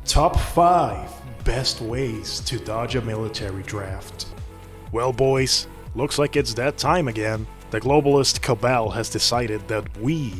Top 5 Best Ways to Dodge a Military Draft. Well boys, looks like it's that time again. The globalist cabal has decided that we,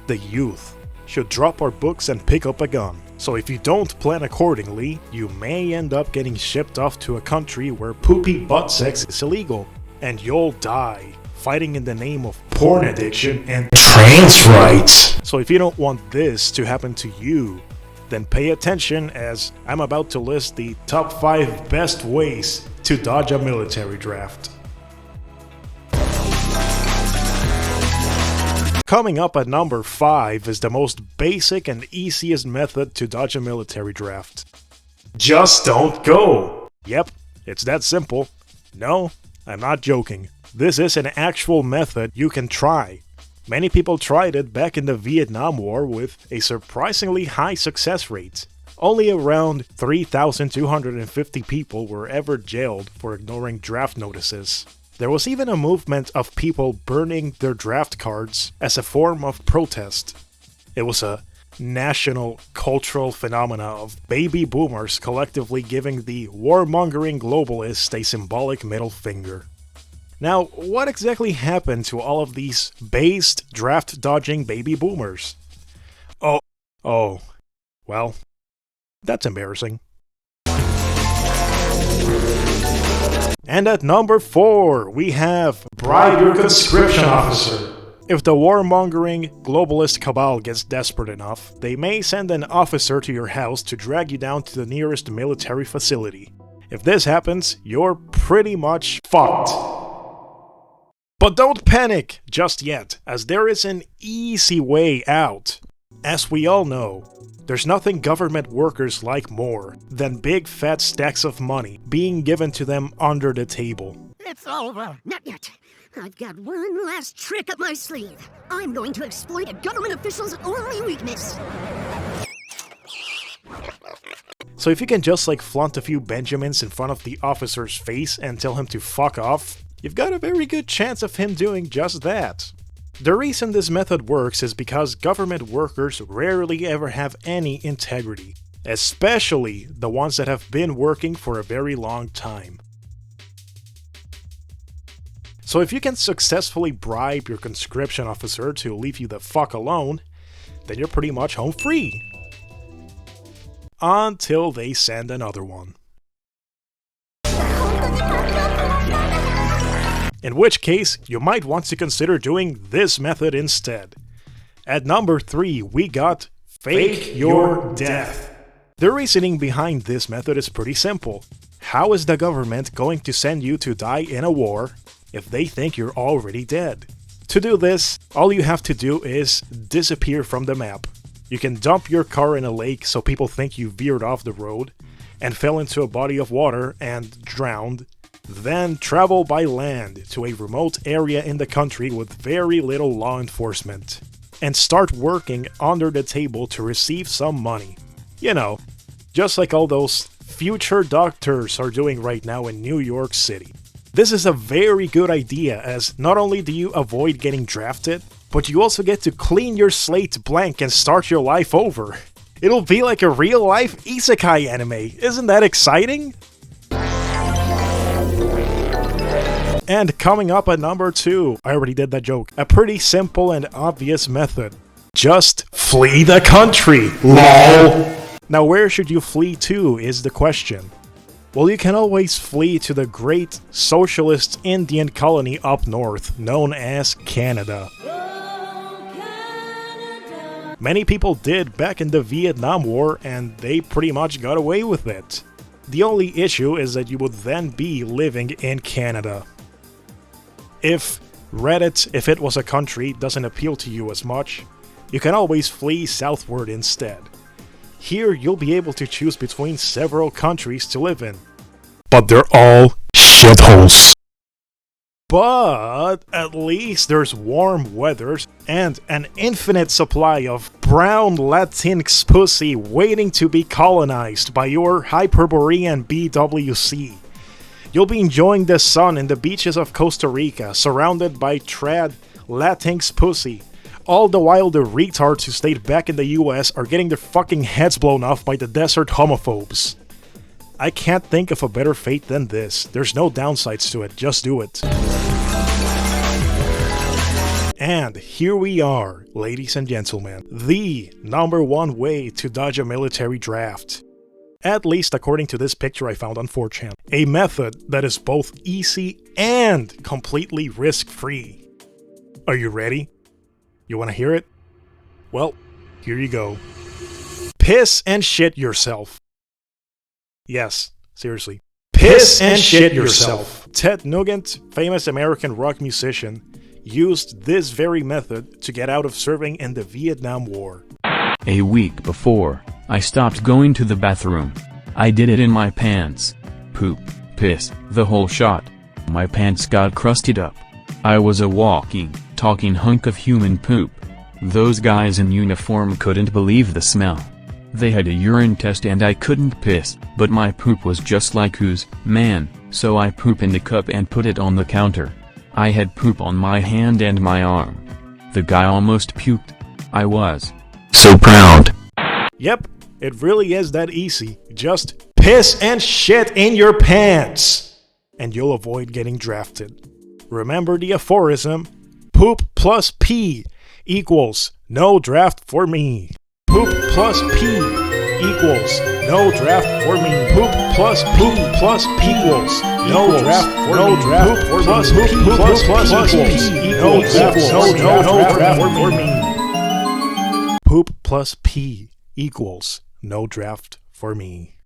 the youth, should drop our books and pick up a gun. So if you don't plan accordingly, you may end up getting shipped off to a country where poopy butt sex is illegal, and you'll die fighting in the name of porn addiction and trans rights. So if you don't want this to happen to you, then pay attention as I'm about to list the top 5 best ways to dodge a military draft. Coming up at number 5 is the most basic and easiest method to dodge a military draft. Just don't go! Yep, it's that simple. No, I'm not joking. This is an actual method you can try. Many people tried it back in the Vietnam War with a surprisingly high success rate. Only around 3,250 people were ever jailed for ignoring draft notices. There was even a movement of people burning their draft cards as a form of protest. It was a national cultural phenomena of baby boomers collectively giving the warmongering globalists a symbolic middle finger. Now, what exactly happened to all of these based draft-dodging baby boomers? Oh, well, that's embarrassing. And at number 4, we have bribe your conscription officer. If the warmongering globalist cabal gets desperate enough, they may send an officer to your house to drag you down to the nearest military facility. If this happens, you're pretty much fucked. But don't panic just yet, as there is an easy way out. As we all know, there's nothing government workers like more than big fat stacks of money being given to them under the table. It's over. Not yet. I've got one last trick up my sleeve. I'm going to exploit a government official's only weakness. So if you can just flaunt a few Benjamins in front of the officer's face and tell him to fuck off, you've got a very good chance of him doing just that. The reason this method works is because government workers rarely ever have any integrity, especially the ones that have been working for a very long time. So if you can successfully bribe your conscription officer to leave you the fuck alone, then you're pretty much home free. Until they send another one. In which case, you might want to consider doing this method instead. At number 3, we got fake your death. The reasoning behind this method is pretty simple. How is the government going to send you to die in a war if they think you're already dead? To do this, all you have to do is disappear from the map. You can dump your car in a lake so people think you veered off the road and fell into a body of water and drowned. Then travel by land to a remote area in the country with very little law enforcement, and start working under the table to receive some money. You know, just like all those future doctors are doing right now in New York City. This is a very good idea, as not only do you avoid getting drafted, but you also get to clean your slate blank and start your life over. It'll be like a real-life isekai anime. Isn't that exciting? And coming up at number 2, I already did that joke, a pretty simple and obvious method. Just flee the country, LOL! Now where should you flee to is the question. Well, you can always flee to the great socialist Indian colony up north, known as Canada. Many people did back in the Vietnam War, and they pretty much got away with it. The only issue is that you would then be living in Canada. If Reddit, if it was a country, doesn't appeal to you as much, you can always flee southward instead. Here you'll be able to choose between several countries to live in. But they're all shitholes. But at least there's warm weather and an infinite supply of brown Latinx pussy waiting to be colonized by your Hyperborean BWC. You'll be enjoying the sun in the beaches of Costa Rica, surrounded by trad Latinx pussy, All the while the retards who stayed back in the US are getting their fucking heads blown off by the desert homophobes. I can't think of a better fate than this. There's no downsides to it, just do it. And here we are, ladies and gentlemen, the #1 way to dodge a military draft. At least according to this picture I found on 4chan. A method that is both easy and completely risk-free. Are you ready? You wanna hear it? Well, here you go. Piss and shit yourself. Yes, seriously. Piss and shit yourself. Ted Nugent, famous American rock musician, used this very method to get out of serving in the Vietnam War. A week before, I stopped going to the bathroom. I did it in my pants. Poop, piss, the whole shot. My pants got crusted up. I was a walking, talking hunk of human poop. Those guys in uniform couldn't believe the smell. They had a urine test and I couldn't piss, but my poop was just like ooze, man, so I poop in the cup and put it on the counter. I had poop on my hand and my arm. The guy almost puked. I was so proud. Yep, it really is that easy. Just piss and shit in your pants! And you'll avoid getting drafted. Remember the aphorism, poop plus pee equals no draft for me. Poop plus pee equals no draft for me. Poop plus pee plus equals no draft for me. No draft for plus pee plus equals no draft for me. Poop plus pee equals no draft for me.